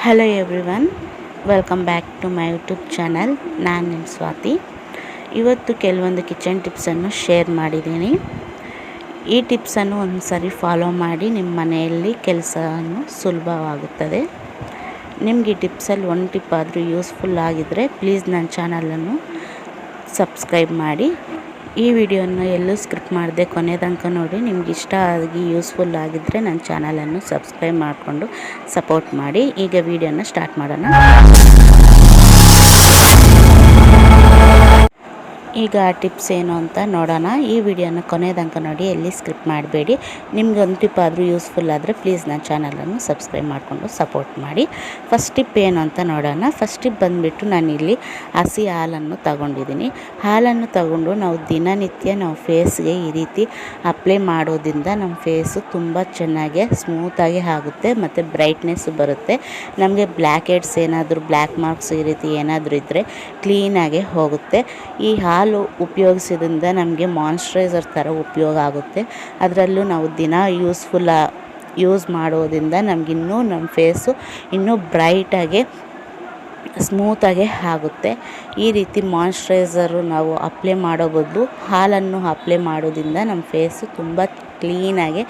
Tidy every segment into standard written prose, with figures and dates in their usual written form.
Hello everyone, welcome back to my YouTube channel. ನಾನು ನಿಮ್ಮ ಸ್ವಾತಿ. ಇವತ್ತು ಕೆಲವೊಂದು ಕಿಚನ್ ಟಿಪ್ಸನ್ನು ಶೇರ್ ಮಾಡಿದ್ದೀನಿ. ಈ ಟಿಪ್ಸನ್ನು ಒಂದು ಸಾರಿ ಫಾಲೋ ಮಾಡಿ ನಿಮ್ಮ ಮನೆಯಲ್ಲಿ ಕೆಲಸವನ್ನು ಸುಲಭವಾಗುತ್ತದೆ. ನಿಮಗೆ ಈ ಟಿಪ್ಸಲ್ಲಿ ಒಂದು ಟಿಪ್ ಆದರೂ ಯೂಸ್ಫುಲ್ ಆಗಿದ್ದರೆ ಪ್ಲೀಸ್ ನನ್ನ ಚಾನಲನ್ನು ಸಬ್ಸ್ಕ್ರೈಬ್ ಮಾಡಿ. ಈ ವಿಡಿಯೋನ ಎಲ್ಲೂ ಸ್ಕಿಪ್ ಮಾಡದೆ ಕೊನೆ ತನಕ ನೋಡಿ. ನಿಮ್ಗೆ ಇಷ್ಟ ಆಗಿ ಯೂಸ್ಫುಲ್ ಆಗಿದ್ದರೆ ನನ್ನ ಚಾನಲನ್ನು ಸಬ್ಸ್ಕ್ರೈಬ್ ಮಾಡಿಕೊಂಡು ಸಪೋರ್ಟ್ ಮಾಡಿ. ಈಗ ವಿಡಿಯೋನ ಸ್ಟಾರ್ಟ್ ಮಾಡೋಣ. ಈಗ ಆ ಟಿಪ್ಸ್ ಏನು ಅಂತ ನೋಡೋಣ. ಈ ವಿಡಿಯೋನ ಕೊನೆ ತನಕ ನೋಡಿ, ಎಲ್ಲಿ ಸ್ಕಿಪ್ ಮಾಡಬೇಡಿ. ನಿಮ್ಗೆ ಒಂದು ಟಿಪ್ ಆದರೂ ಯೂಸ್ಫುಲ್ ಆದರೆ ಪ್ಲೀಸ್ ನನ್ನ ಚಾನಲನ್ನು ಸಬ್ಸ್ಕ್ರೈಬ್ ಮಾಡಿಕೊಂಡು ಸಪೋರ್ಟ್ ಮಾಡಿ. ಫಸ್ಟ್ ಟಿಪ್ ಏನು ಅಂತ ನೋಡೋಣ. ಫಸ್ಟ್ ಟಿಪ್ ಬಂದುಬಿಟ್ಟು ನಾನಿಲ್ಲಿ ಹಸಿ ಹಾಲನ್ನು ತಗೊಂಡಿದ್ದೀನಿ. ಹಾಲನ್ನು ತಗೊಂಡು ನಾವು ದಿನನಿತ್ಯ ನಾವು ಫೇಸ್ಗೆ ಈ ರೀತಿ ಅಪ್ಲೈ ಮಾಡೋದ್ರಿಂದ ನಮ್ಮ ಫೇಸು ತುಂಬ ಚೆನ್ನಾಗಿ ಸ್ಮೂತಾಗಿ ಆಗುತ್ತೆ ಮತ್ತು ಬ್ರೈಟ್ನೆಸ್ ಬರುತ್ತೆ. ನಮಗೆ ಬ್ಲ್ಯಾಕ್ ಹೆಡ್ಸ್ ಏನಾದರೂ, ಬ್ಲ್ಯಾಕ್ ಮಾರ್ಕ್ಸ್ ಈ ರೀತಿ ಏನಾದರೂ ಇದ್ದರೆ ಕ್ಲೀನಾಗೆ ಹೋಗುತ್ತೆ. ಈ ಹಾಲು ಉಪಯೋಗಿಸೋದ್ರಿಂದ ನಮಗೆ ಮಾಯ್ಶ್ಚರೈಸರ್ ಥರ ಉಪಯೋಗ ಆಗುತ್ತೆ. ಅದರಲ್ಲೂ ನಾವು ದಿನ ಯೂಸ್ ಮಾಡೋದ್ರಿಂದ ನಮಗಿನ್ನೂ ನಮ್ಮ ಫೇಸು ಇನ್ನೂ ಬ್ರೈಟಾಗಿ ಸ್ಮೂತಾಗೆ ಆಗುತ್ತೆ. ಈ ರೀತಿ ಮಾಯ್ಶ್ಚರೈಸರು ನಾವು ಅಪ್ಲೈ ಮಾಡೋ ಬದಲು ಹಾಲನ್ನು ಅಪ್ಲೈ ಮಾಡೋದ್ರಿಂದ ನಮ್ಮ ಫೇಸು ತುಂಬ ಕ್ಲೀನಾಗೆ,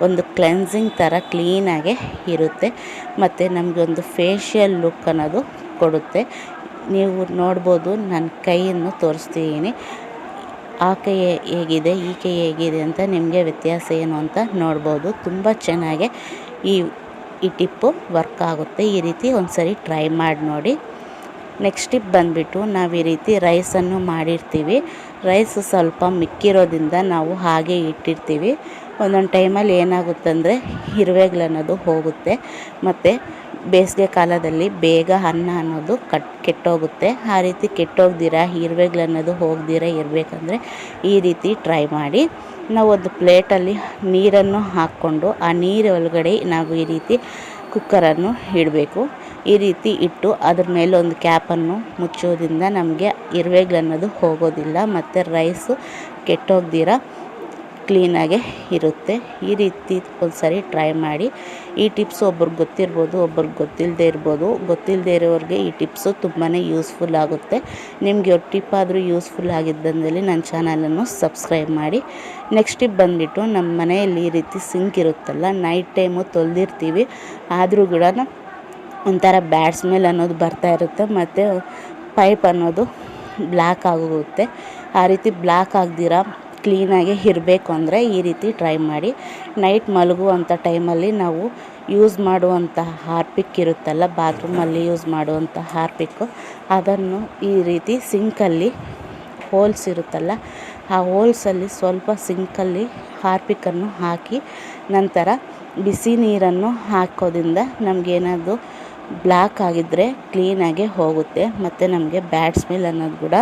ಒಂದು ಕ್ಲೆನ್ಸಿಂಗ್ ಥರ ಕ್ಲೀನಾಗೆ ಇರುತ್ತೆ ಮತ್ತು ನಮಗೊಂದು ಫೇಶಿಯಲ್ ಲುಕ್ ಅನ್ನೋದು ಕೊಡುತ್ತೆ. ನೀವು ನೋಡ್ಬೋದು, ನನ್ನ ಕೈಯನ್ನು ತೋರಿಸ್ತಿದ್ದೀನಿ. ಆ ಕೈ ಹೇಗಿದೆ, ಈ ಕೈ ಹೇಗಿದೆ ಅಂತ ನಿಮಗೆ ವ್ಯತ್ಯಾಸ ಏನು ಅಂತ ನೋಡ್ಬೋದು. ತುಂಬ ಚೆನ್ನಾಗಿ ಈ ಟಿಪ್ಪು ವರ್ಕ್ ಆಗುತ್ತೆ. ಈ ರೀತಿ ಒಂದು ಸರಿ ಟ್ರೈ ಮಾಡಿ ನೋಡಿ. ನೆಕ್ಸ್ಟ್ ಟಿಪ್ ಬಂದುಬಿಟ್ಟು, ನಾವು ಈ ರೀತಿ ರೈಸನ್ನು ಮಾಡಿರ್ತೀವಿ. ರೈಸ್ ಸ್ವಲ್ಪ ಮಿಕ್ಕಿರೋದ್ರಿಂದ ನಾವು ಹಾಗೆ ಇಟ್ಟಿರ್ತೀವಿ. ಒಂದೊಂದು ಟೈಮಲ್ಲಿ ಏನಾಗುತ್ತಂದರೆ ಇರುವೆಗಳನ್ನೋದು ಹೋಗುತ್ತೆ ಮತ್ತು ಬೇಸಿಗೆ ಕಾಲದಲ್ಲಿ ಬೇಗ ಅನ್ನ ಅನ್ನೋದು ಕೆಟ್ಟೋಗುತ್ತೆ. ಆ ರೀತಿ ಕೆಟ್ಟೋಗ್ದಿರ, ಇರುವೆಗಳನ್ನೋದು ಹೋಗ್ದಿರ ಇರಬೇಕಂದ್ರೆ ಈ ರೀತಿ ಟ್ರೈ ಮಾಡಿ. ನಾವು ಒಂದು ಪ್ಲೇಟಲ್ಲಿ ನೀರನ್ನು ಹಾಕ್ಕೊಂಡು ಆ ನೀರು ಒಳಗಡೆ ನಾವು ಈ ರೀತಿ ಕುಕ್ಕರನ್ನು ಇಡಬೇಕು. ಈ ರೀತಿ ಇಟ್ಟು ಅದ್ರ ಮೇಲೆ ಒಂದು ಕ್ಯಾಪನ್ನು ಮುಚ್ಚೋದ್ರಿಂದ ನಮಗೆ ಇರುವೆಗಳನ್ನೋದು ಹೋಗೋದಿಲ್ಲ ಮತ್ತು ರೈಸು ಕೆಟ್ಟೋಗ್ದಿರ ಕ್ಲೀನಾಗೆ ಇರುತ್ತೆ. ಈ ರೀತಿ ಒಂದು ಸರಿ ಟ್ರೈ ಮಾಡಿ. ಈ ಟಿಪ್ಸು ಒಬ್ರಿಗೆ ಗೊತ್ತಿರ್ಬೋದು, ಒಬ್ರಿಗೆ ಗೊತ್ತಿಲ್ಲದೆ ಇರೋರಿಗೆ ಈ ಟಿಪ್ಸು ತುಂಬಾ ಯೂಸ್ಫುಲ್ ಆಗುತ್ತೆ. ನಿಮಗೆ ಒಂದು ಟಿಪ್ ಆದರೂ ಯೂಸ್ಫುಲ್ ಆಗಿದ್ದಲ್ಲಿ ನನ್ನ ಚಾನಲನ್ನು ಸಬ್ಸ್ಕ್ರೈಬ್ ಮಾಡಿ. ನೆಕ್ಸ್ಟ್ ಟಿಪ್ ಬಂದುಬಿಟ್ಟು, ನಮ್ಮ ಮನೆಯಲ್ಲಿ ಈ ರೀತಿ ಸಿಂಕ್ ಇರುತ್ತಲ್ಲ, ನೈಟ್ ಟೈಮು ತೊಳೆದಿರ್ತೀವಿ, ಆದರೂ ಕೂಡ ಒಂಥರ ಬ್ಯಾಡ್ ಸ್ಮೆಲ್ ಅನ್ನೋದು ಬರ್ತಾ ಇರುತ್ತೆ ಮತ್ತು ಪೈಪ್ ಅನ್ನೋದು ಬ್ಲ್ಯಾಕ್ ಆಗೋಗುತ್ತೆ. ಆ ರೀತಿ ಬ್ಲ್ಯಾಕ್ ಆಗದಿರ ಕ್ಲೀನಾಗಿ ಇರಬೇಕು ಅಂದರೆ ಈ ರೀತಿ ಟ್ರೈ ಮಾಡಿ. ನೈಟ್ ಮಲಗುವಂಥ ಟೈಮಲ್ಲಿ ನಾವು ಯೂಸ್ ಮಾಡುವಂಥ ಹಾರ್ಪಿಕ್ ಇರುತ್ತಲ್ಲ, ಬಾತ್ರೂಮಲ್ಲಿ ಯೂಸ್ ಮಾಡುವಂಥ ಹಾರ್ಪಿಕ್ಕು, ಅದನ್ನು ಈ ರೀತಿ ಸಿಂಕಲ್ಲಿ ಹೋಲ್ಸ್ ಇರುತ್ತಲ್ಲ, ಆ ಹೋಲ್ಸಲ್ಲಿ ಸ್ವಲ್ಪ ಸಿಂಕಲ್ಲಿ ಹಾರ್ಪಿಕ್ಕನ್ನು ಹಾಕಿ ನಂತರ ಬಿಸಿ ನೀರನ್ನು ಹಾಕೋದ್ರಿಂದ ನಮಗೇನಾದರೂ ಬ್ಲ್ಯಾಕ್ ಆಗಿದ್ದರೆ ಕ್ಲೀನಾಗೆ ಹೋಗುತ್ತೆ ಮತ್ತು ನಮಗೆ ಬ್ಯಾಡ್ ಸ್ಮೆಲ್ ಅನ್ನೋದು ಕೂಡ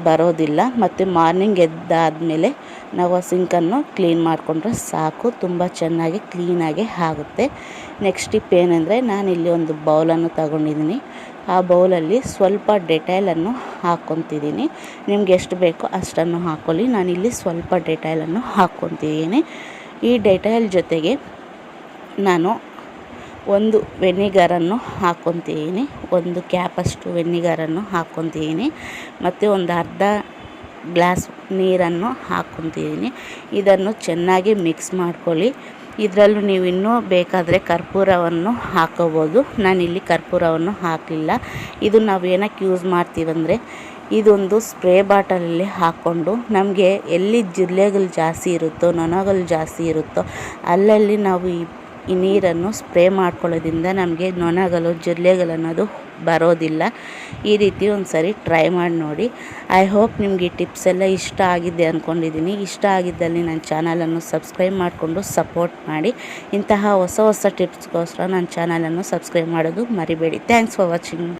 ಬರೋದಿಲ್ಲ. ಮತ್ತು ಮಾರ್ನಿಂಗ್ ಎದ್ದಾದಮೇಲೆ ನಾವು ಆ ಸಿಂಕನ್ನು ಕ್ಲೀನ್ ಮಾಡಿಕೊಂಡ್ರೆ ಸಾಕು, ತುಂಬ ಚೆನ್ನಾಗಿ ಕ್ಲೀನಾಗಿ ಆಗುತ್ತೆ. ನೆಕ್ಸ್ಟ್ ಟಿಪ್ ಏನಂದರೆ, ನಾನಿಲ್ಲಿ ಒಂದು ಬೌಲನ್ನು ತಗೊಂಡಿದ್ದೀನಿ. ಆ ಬೌಲಲ್ಲಿ ಸ್ವಲ್ಪ ಡೆಟಾಯ್ಲನ್ನು ಹಾಕ್ಕೊತಿದ್ದೀನಿ. ನಿಮ್ಗೆ ಎಷ್ಟು ಬೇಕೋ ಅಷ್ಟನ್ನು ಹಾಕ್ಕೊಳ್ಳಿ. ನಾನಿಲ್ಲಿ ಸ್ವಲ್ಪ ಡೆಟಾಯ್ಲನ್ನು ಹಾಕ್ಕೊತಿದ್ದೀನಿ. ಈ ಡೆಟಾಯ್ಲ್ ಜೊತೆಗೆ ನಾನು ಒಂದು ವೆನಿಗರನ್ನು ಹಾಕ್ಕೊತಿದ್ದೀನಿ. ಒಂದು ಕ್ಯಾಪಷ್ಟು ವೆನಿಗರನ್ನು ಹಾಕ್ಕೊತಿದ್ದೀನಿ ಮತ್ತು ಒಂದು ಅರ್ಧ ಗ್ಲಾಸ್ ನೀರನ್ನು ಹಾಕ್ಕೊತಿದ್ದೀನಿ. ಇದನ್ನು ಚೆನ್ನಾಗಿ ಮಿಕ್ಸ್ ಮಾಡ್ಕೊಳ್ಳಿ. ಇದರಲ್ಲೂ ನೀವು ಇನ್ನೂ ಬೇಕಾದರೆ ಕರ್ಪೂರವನ್ನು ಹಾಕೋಬೋದು. ನಾನಿಲ್ಲಿ ಕರ್ಪೂರವನ್ನು ಹಾಕಲಿಲ್ಲ. ಇದು ನಾವು ಏನಕ್ಕೆ ಯೂಸ್ ಮಾಡ್ತೀವಂದರೆ, ಇದೊಂದು ಸ್ಪ್ರೇ ಬಾಟಲಲ್ಲಿ ಹಾಕ್ಕೊಂಡು ನಮಗೆ ಎಲ್ಲಿ ಜಿರಳೆಗಳು ಜಾಸ್ತಿ ಇರುತ್ತೋ, ನೊಣಗಳು ಜಾಸ್ತಿ ಇರುತ್ತೋ ಅಲ್ಲಲ್ಲಿ ನಾವು ಈ ನೀರನ್ನು ಸ್ಪ್ರೇ ಮಾಡ್ಕೊಳ್ಳೋದ್ರಿಂದ ನಮಗೆ ನೊಣಗಳು, ಜಿರಳೆಗಳನ್ನೋದು ಬರೋದಿಲ್ಲ. ಈ ರೀತಿ ಒಂದು ಸರಿ ಟ್ರೈ ಮಾಡಿ ನೋಡಿ. ಐ ಹೋಪ್ ನಿಮಗೆ ಈ ಟಿಪ್ಸ್ ಎಲ್ಲ ಇಷ್ಟ ಆಗಿದೆ ಅಂದ್ಕೊಂಡಿದ್ದೀನಿ. ಇಷ್ಟ ಆಗಿದ್ದಲ್ಲಿ ನನ್ನ ಚಾನಲನ್ನು ಸಬ್ಸ್ಕ್ರೈಬ್ ಮಾಡಿಕೊಂಡು ಸಪೋರ್ಟ್ ಮಾಡಿ. ಇಂತಹ ಹೊಸ ಟಿಪ್ಸ್ಗೋಸ್ಕರ ನನ್ನ ಚಾನಲನ್ನು ಸಬ್ಸ್ಕ್ರೈಬ್ ಮಾಡೋದು ಮರಿಬೇಡಿ. Thanks for watching.